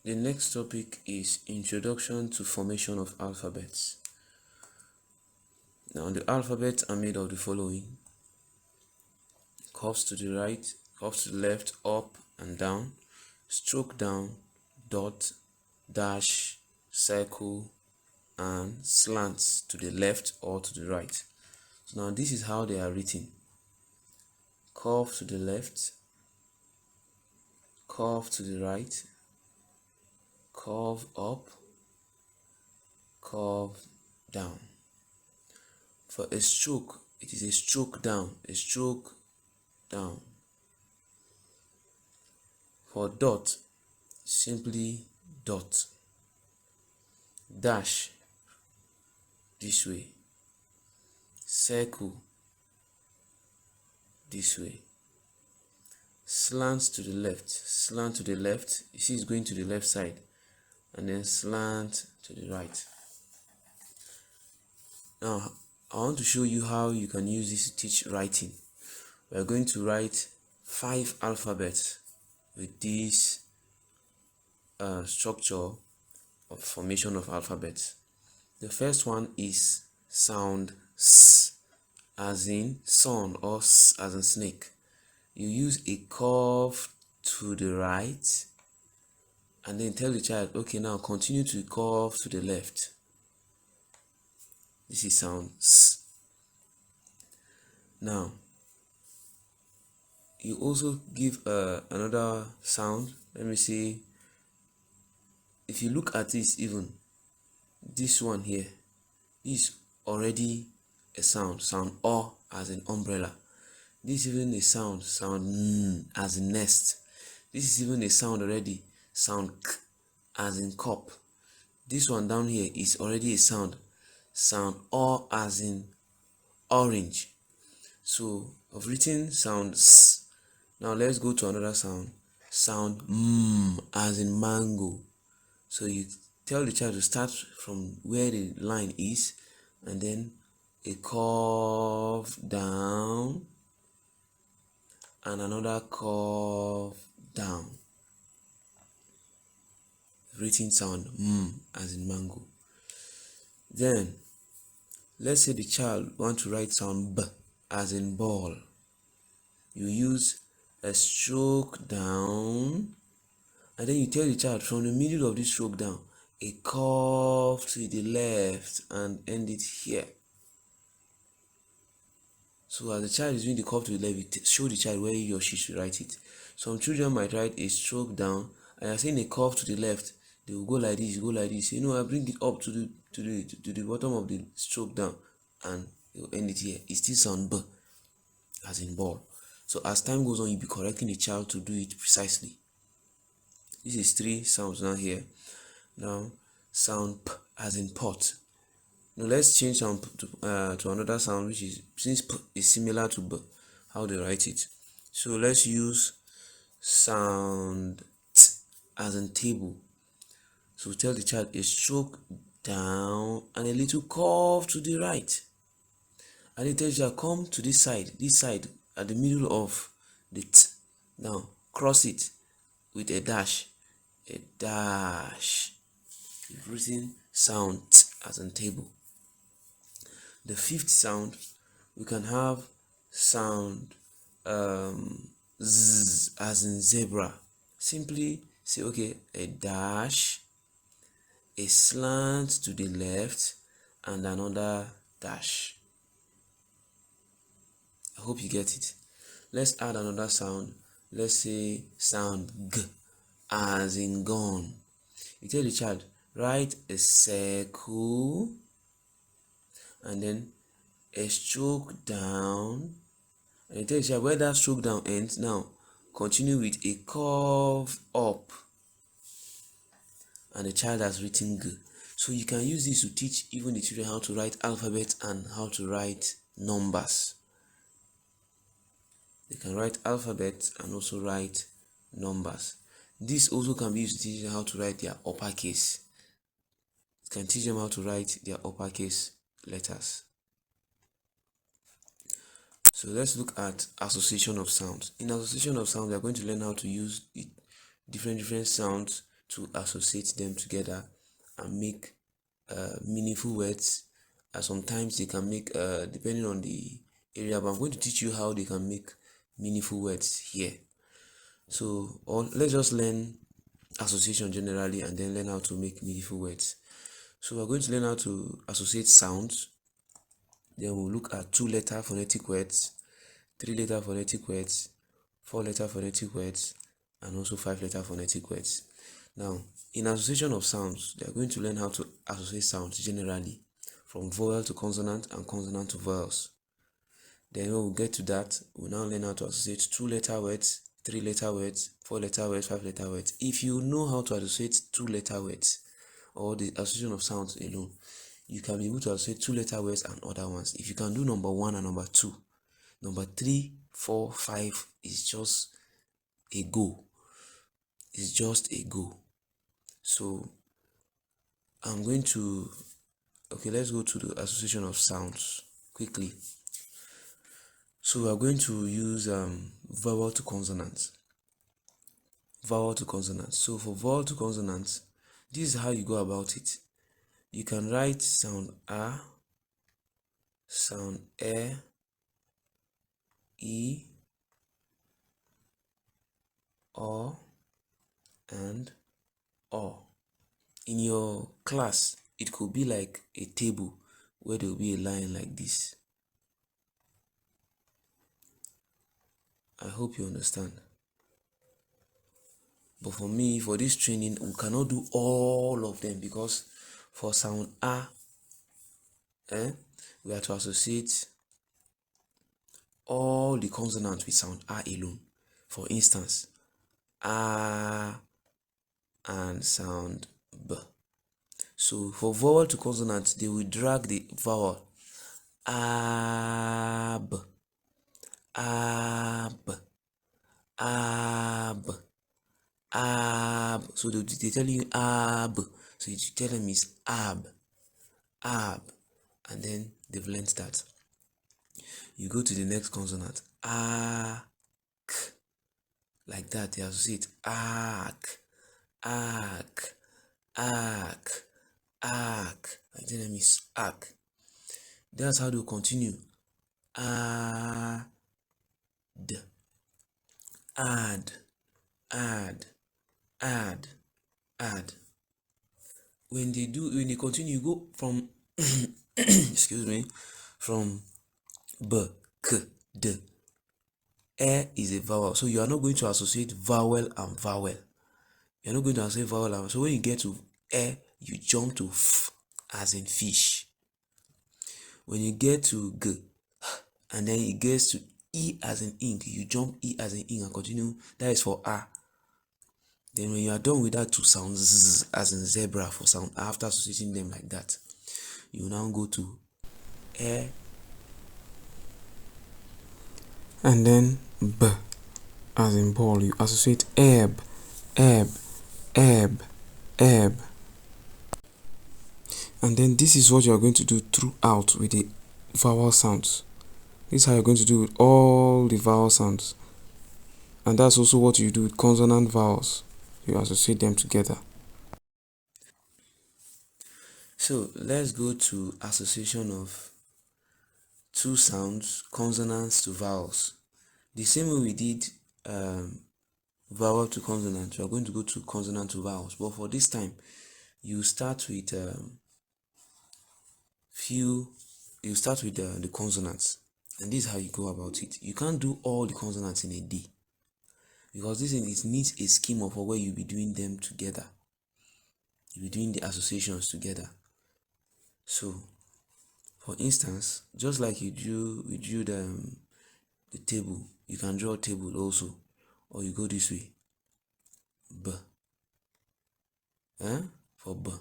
The next topic is Introduction to Formation of Alphabets. Now, the alphabets are made of the following: curves to the right, curves to the left, up and down, stroke down, dot, dash, circle, and slants to the left or to the right. So now this is how they are written: curve to the left, curve to the right, curve up, curve down. For a stroke, it is a stroke down, a stroke down. For dot, simply dot. Dash, this way. Circle, this way. Slant to the left, slant to the left. You see it's going to the left side, and then slant to the right. Now, I want to show you how you can use this to teach writing. We are going to write 5 alphabets with this structure of formation of alphabets. The first one is sound S, as in sun, or S as in snake. You use a curve to the right and then tell the child, okay, now continue to curve to the left. This is sound S. Now, you also give another sound. Let me see. If you look at this, even this one here is already a sound O as in umbrella. This is even a sound N as in nest. This is even a sound already, sound K as in cup. This one down here is already a sound O as in orange. So I've written sound S. Now let's go to another sound M as in mango. So you tell the child to start from where the line is and then a curve down and another curve down. Written sound M as in mango. Then let's say the child wants to write sound B as in ball. You use a stroke down and then you tell the child from the middle of this stroke down, a curve to the left and end it here. So as the child is doing the curve to the left, you show the child where he or she should write it. Some children might write a stroke down and you're saying a curve to the left. They will go like this, go like this. You know, I bring it up to the bottom of the stroke down and you end it here. It still sound B as in ball. So as time goes on, you'll be correcting the child to do it precisely. This is 3 sounds now here. Now sound P as in pot. Now let's change sound to another sound, which is, since P is similar to B, how they write it. So let's use sound T as in table. So tell the child a stroke down and a little curve to the right. And then tell the child, come to this side at the middle of the T. Now cross it with a dash. You've written sound T as in table. The 5th sound, we can have sound Z as in zebra. Simply say, okay, a dash, a slant to the left, and another dash. I hope you get it. Let's add another sound. Let's say sound G as in gone. You tell the child, write a circle and then a stroke down, and you tell the child where that stroke down ends. Now continue with a curve up, and the child has written G. So you can use this to teach even the children how to write alphabet and how to write numbers. They can write alphabet and also write numbers. This also can be used to teach them how to write their uppercase. It can teach them how to write their uppercase letters. So let's look at association of sounds. In association of sounds, we are going to learn how to use the different sounds to associate them together and make meaningful words. Sometimes they can make, depending on the area, but I'm going to teach you how they can make meaningful words here. So, let's just learn association generally and then learn how to make meaningful words. So we're going to learn how to associate sounds. Then we'll look at 2-letter phonetic words, 3-letter phonetic words, 4-letter phonetic words, and also 5-letter phonetic words. Now, in association of sounds, they are going to learn how to associate sounds generally, from vowel to consonant and consonant to vowels. Then when we get to that, we'll now learn how to associate 2-letter words, 3-letter words, 4-letter words, 5-letter words. If you know how to associate 2-letter words or the association of sounds alone, you can be able to associate 2-letter words and other ones. If you can do number 1 and number 2, number 3, 4, 5 is just a go. It's just a go. So I'm going to, let's go to the association of sounds quickly. So we're going to use vowel to consonants. Vowel to consonants. So for vowel to consonants, this is how you go about it. You can write sound A, sound E, O, and O. In your class, it could be like a table where there will be a line like this. I hope you understand. But for me, for this training, we cannot do all of them because for sound A, we have to associate all the consonants with sound A alone. For instance, A and sound B. So for vowel to consonant, they will drag the vowel ab, ab, ab, ab. So they tell you ab. So you tell them it's ab, ab, and then they've learned that. You go to the next consonant, ak, like that. They associate ak, ak, ak, ak. Like tell them it's ak. That's how they'll continue. Add, add, add, add, add. When they continue, you go from excuse me, from b, k, d. E is a vowel, so you are not going to associate vowel and vowel. You're not going to associate vowel and so when you get to e, you jump to f as in fish. When you get to g, and then it gets to e as in ink, you jump e as in ink and continue. That is for a. Then when you are done with that to sound z as in zebra for sound, after associating them like that, you now go to e, and then b as in ball. You associate ebb, ebb, ebb, ebb, and then this is what you are going to do throughout with the vowel sounds. This is how you're going to do with all the vowel sounds. And that's also what you do with consonant vowels. You associate them together. So let's go to association of two sounds, consonants to vowels. The same way we did vowel to consonant, we are going to go to consonant to vowels. But for this time, you start with the consonants. And this is how you go about it. You can't do all the consonants in a day because it needs a scheme of where you'll be doing them together. You'll be doing the associations together. So, for instance, just like we drew the table, you can draw a table also, or you go this way. B. For B,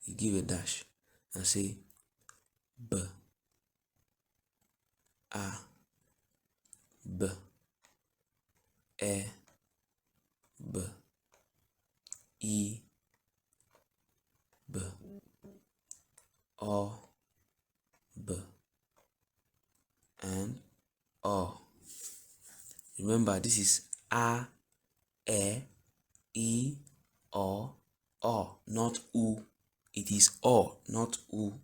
you give a dash and say B, A, B, E, B, E, B, O, B, and O. Remember, this is A, E, or, not u. It is or, not u.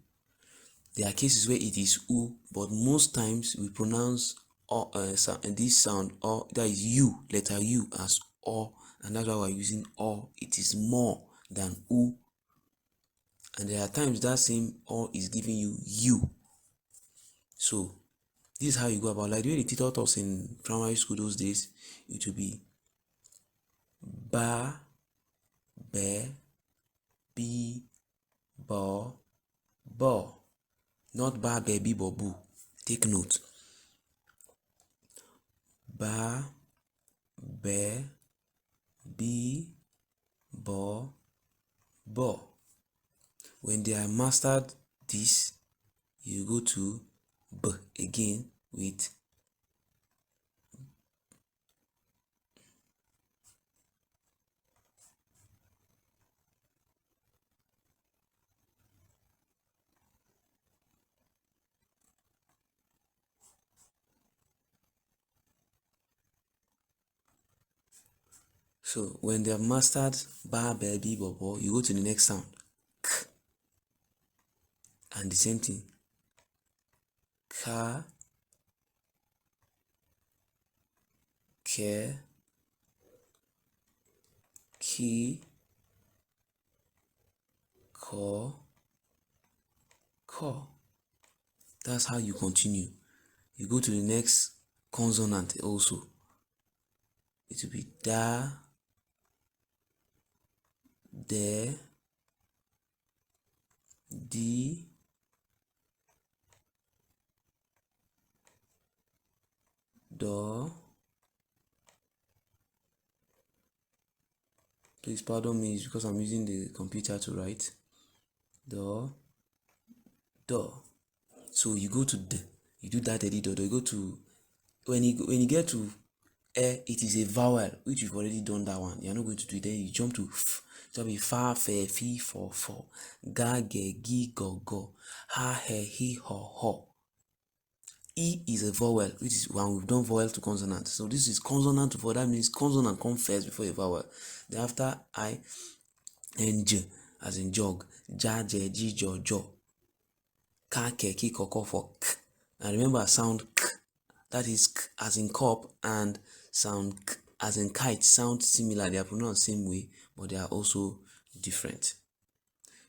There are cases where it is u, but most times we pronounce or, this sound or, that is u, letter u, as or, and that's why we're using or. It is more than u, and there are times that same or is giving you u. So this is how you go about, like the way the teacher taught us in primary school those days. It will be ba, be, bi, bo, bo. Not ba, be, bi, bo, boo. Take note. Ba, be, bi, bo, bo. When they are mastered this, you go to b again with so when they have mastered ba, be, bi, bo, bo, you go to the next sound, k, and the same thing, ka, ke, ki, ko, ko. That's how you continue. You go to the next consonant also. It will be da, de, di, do. Please pardon me, it's because I'm using the computer to write. Do, do. So you go to d, you do that edit, do. You go to when you get to it is a vowel, which you've already done that one. You're not going to do it. Then you jump to f. So be fa, fe, fi, fo, fo, ga, ge, gi, go, go, ha, he, hi, ho, ho. E is a vowel, which is when we've done vowel to consonant. So this is consonant to vowel. That means consonant comes first before a vowel. Then after I and j, as in jog, ja, je, ji, jo, jo, ka, ke, ki, ko, ko, for k. And remember sound k, that is k as in cup, and sound k as in kite sound similar. They are pronounced the same way, but they are also different.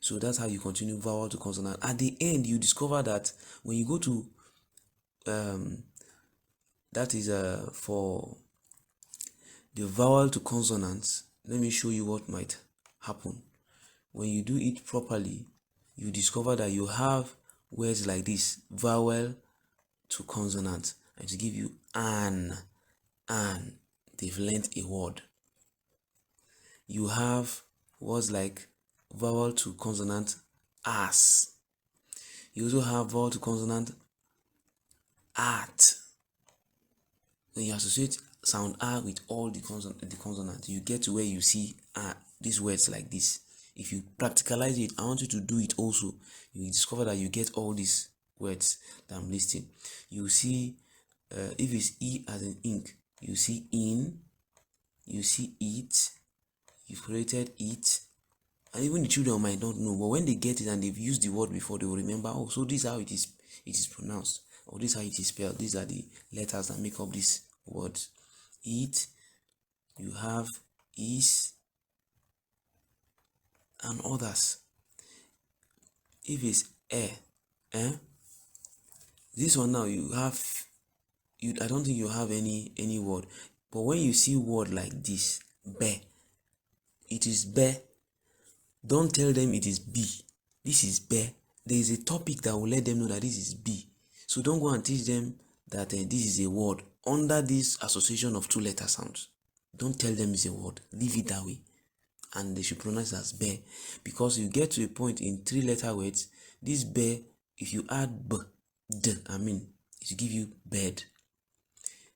So that's how you continue vowel to consonant. At the end, you discover that when you go to that is for the vowel to consonants. Let me show you what might happen. When you do it properly, you discover that you have words like this, vowel to consonant, and to give you an, they've learnt a word. You have words like vowel to consonant, as. You also have vowel to consonant, at. When you associate sound R with all the consonants, you get to where you see these words like this. If you practicalize it, I want you to do it also. You will discover that you get all these words that I'm listing. You see, if it's E as in ink, you see in, you see it, you've created it, and even the children might not know, but when they get it and they've used the word before, they will remember, oh, so this is how it is pronounced, or this is how it is spelled. These are the letters that make up this word. It, you have is, and others. If it's this one now you have, I don't think you have any word, but when you see word like this, be, it is be. Don't tell them it is B. This is be. There is a topic that will let them know that this is B. So don't go and teach them that this is a word under this association of two letter sounds. Don't tell them it's a word. Leave it that way. And they should pronounce it as be. Because you get to a point in three letter words, this be, if you add b, d, it will give you bed.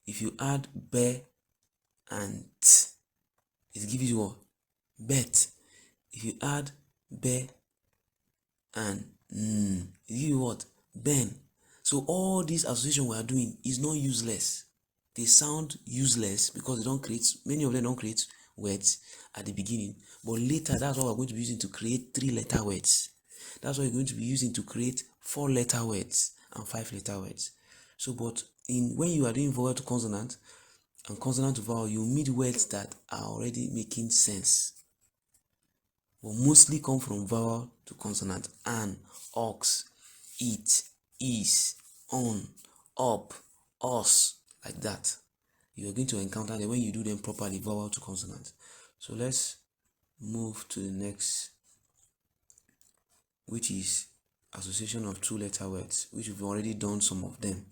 If you add be and t, it gives you what? Bet. If you add be and it gives you what? Ben. So all this association we are doing is not useless. They sound useless because they don't create, many of them don't create words at the beginning, but later that's what we're going to be using to create 3-letter words. That's what you're going to be using to create 4-letter words and 5-letter words. So, but when you are doing vowel to consonant and consonant to vowel, you meet words that are already making sense. Will mostly come from vowel to consonant: an, ox, it, is, on, up, us, like that. You're going to encounter them when you do them properly, vowel to consonant. So let's move to the next, which is association of 2-letter words, which we've already done some of them.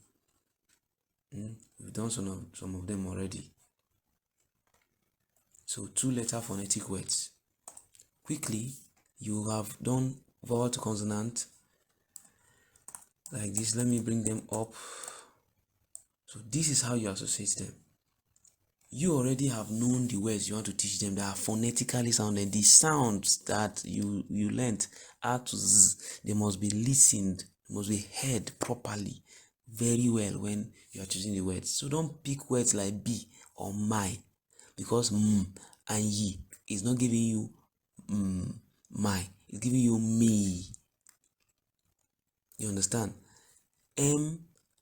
We've done some of them already. So 2-letter phonetic words. Quickly, you have done vowel to consonant like this. Let me bring them up. So this is how you associate them. You already have known the words you want to teach them that are phonetically sounded. The sounds that you learnt R to Z, they must be listened, must be heard properly, very well when you are choosing the words. So don't pick words like be or my, because and ye is not giving you my, it's giving you me. You understand? M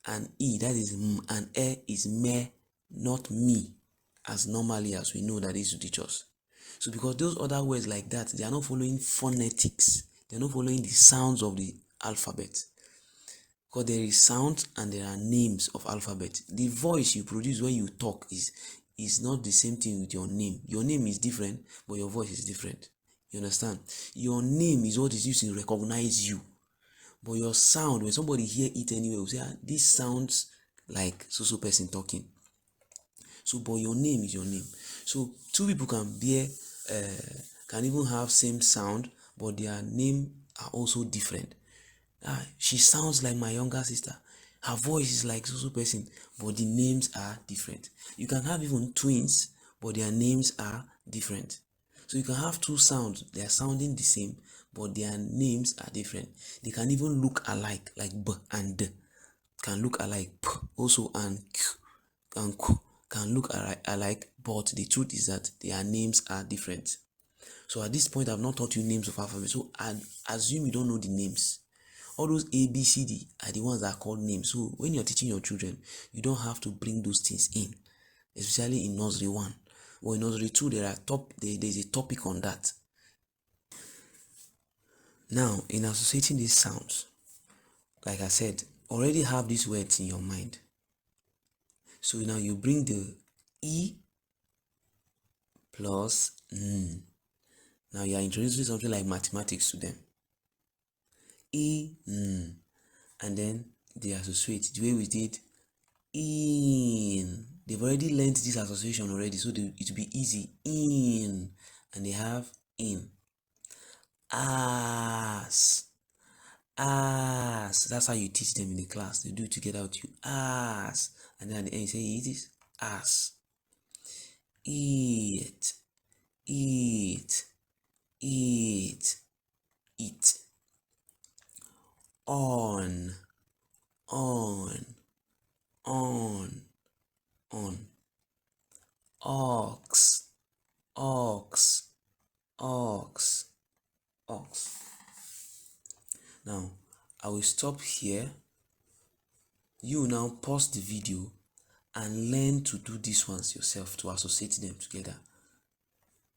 and E, that is and E, is me, not me, as normally as we know that is to teach us. So because those other words like that, they are not following phonetics, they are not following the sounds of the alphabet. Because there is sound and there are names of alphabet. The voice you produce when you talk is not the same thing with your name. Your name is different, but your voice is different. You understand? Your name is what is used to recognize you, but your sound, when somebody hear it anyway, will say, this sounds like so person talking. So, but your name is your name. So two people can can even have same sound, but their name are also different. She sounds like my younger sister. Her voice is like so person, but the names are different. You can have even twins, but their names are different. So you can have two sounds, they are sounding the same, but their names are different. They can even look alike, like B and D can look alike. P also and Q and Q can look alike, but the truth is that their names are different. So at this point, I've not taught you names of alphabet, so I assume you don't know the names. All those A, B, C, D are the ones that are called names. So when you're teaching your children, you don't have to bring those things in, especially in nursery 1. Or in nursery 2, there's a topic on that. Now, in associating these sounds, like I said, already have these words in your mind. So now you bring the E plus N. Now you are introducing something like mathematics to them. E, N. And then they associate the way we did in. They've already learned this association already, so it will be easy. In. And they have in. As. As. That's how you teach them in the class. They do it together with you. As. And then at the end you say it is as. Eat. Eat. Eat. Eat. On. On. On. Ox. Ox. Ox. Ox. Now I will stop here. You now pause the video and learn to do these ones yourself, to associate them together.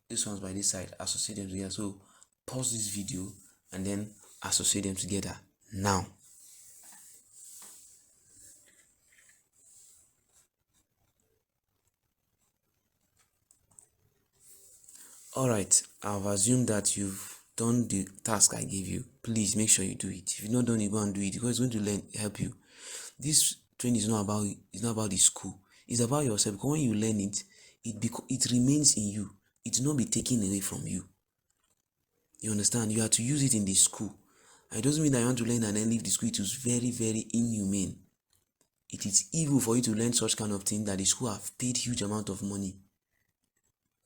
This one's by this side, associate them together. So pause this video and then associate them together now. Alright, I've assumed that you've done the task I gave you. Please make sure you do it. If you've not done it, go and do it, because it's going to help you. This training is not about the school. It's about yourself, because when you learn it, it remains in you. It will not be taken away from you. You understand? You have to use it in the school. And it doesn't mean that you want to learn and then leave the school. It is very, very inhumane. It is evil for you to learn such kind of thing that the school have paid huge amount of money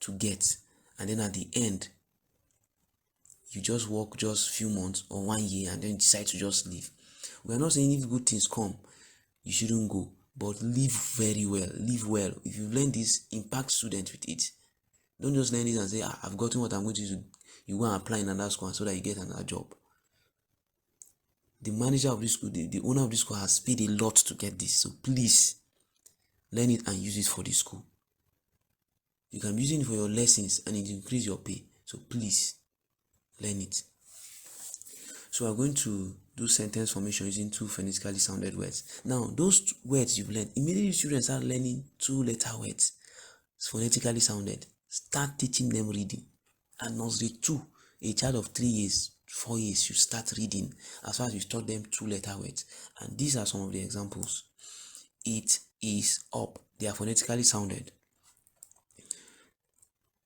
to get, and then at the end you just work just few months or 1 year and then decide to just leave. We are not saying if good things come you shouldn't go, but live very well, live well. If you learn this, impact students with it. Don't just learn it and say, I've gotten what I'm going to use. You go and apply in another school so that you get another job. The manager of this school, the owner of this school has paid a lot to get this. So please learn it and use it for the school. You can be using it for your lessons and it increase your pay. So please learn it. So we're going to do sentence formation using two phonetically sounded words. Now, those words you've learned, immediately students start learning two-letter words, phonetically sounded. Start teaching them reading. And nursery 2, a child of 3 years, 4 years should start reading as far as you taught them two-letter words. And these are some of the examples. It is up. They are phonetically sounded.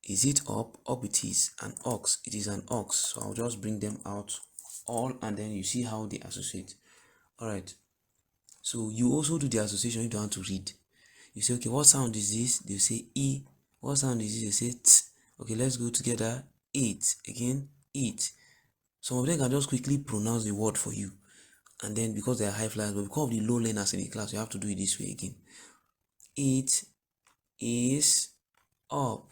Is it up? Up it is. An ox. It is an ox. So I'll just bring them out all and then you see how they associate. Alright. So you also do the association. You don't want to read. You say, okay, what sound is this? They say E. What sound is this? They say T. Okay, let's go together. Eat. Again, eat. Some of them can just quickly pronounce the word for you. And then because they are high flyers, but because of the low learners in the class, you have to do it this way again. It is up.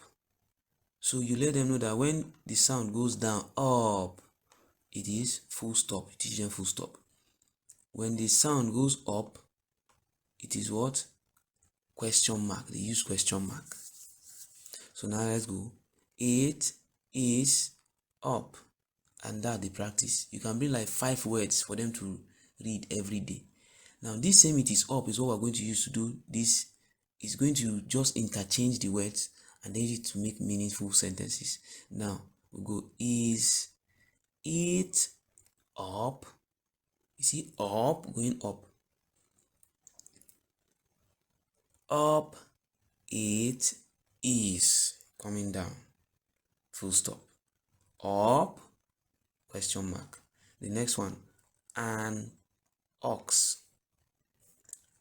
So you let them know that when the sound goes down, up, it is full stop. You teach them full stop. When the sound goes up, it is what? Question mark. They use question mark. So now let's go. It is up. And that the practice. You can bring like 5 words for them to read every day. Now this same it is up is what we're going to use to do this. Is going to just interchange the words and then use it to make meaningful sentences. Now we go, is it up? You see up going up. Up it is coming down. Full stop. Up question mark. The next one, an ox.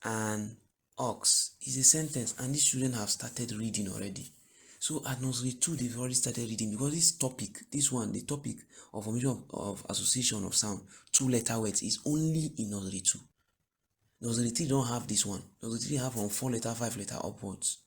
An ox is a sentence and these children have started reading already. So at nursery 2 they've already started reading because this topic, the topic of formation of association of sound, 2-letter words is only in nursery 2. Nursery 3 don't have this one. Nursery 3 have from 4-letter, 5-letter upwards.